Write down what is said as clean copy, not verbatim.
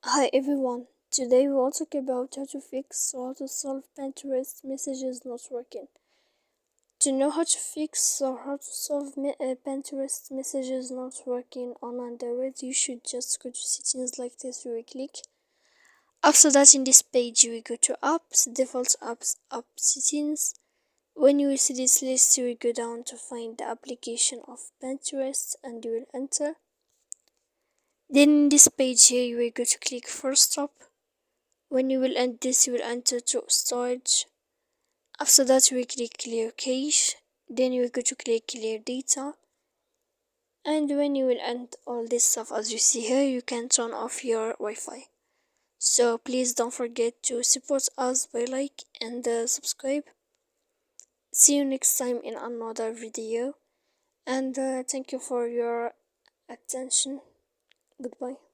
Hi everyone, today we will talk about how to fix or how to solve Pinterest messages not working. To know how to fix or how to solve Pinterest messages not working on Android, you should just go to settings like this. You will click. After that, in this page, you will go to apps, default apps, app settings. When you will see this list, you will go down to find the application of Pinterest and you will enter. Then in this page here, you will go to click first stop. When you will end this, you will enter to storage. After that, you will click clear cache. Then you will go to click clear data. And when you will end all this stuff, as you see here, you can turn off your Wi-Fi. So please don't forget to support us by like and subscribe. See you next time in another video. And thank you for your attention. Goodbye.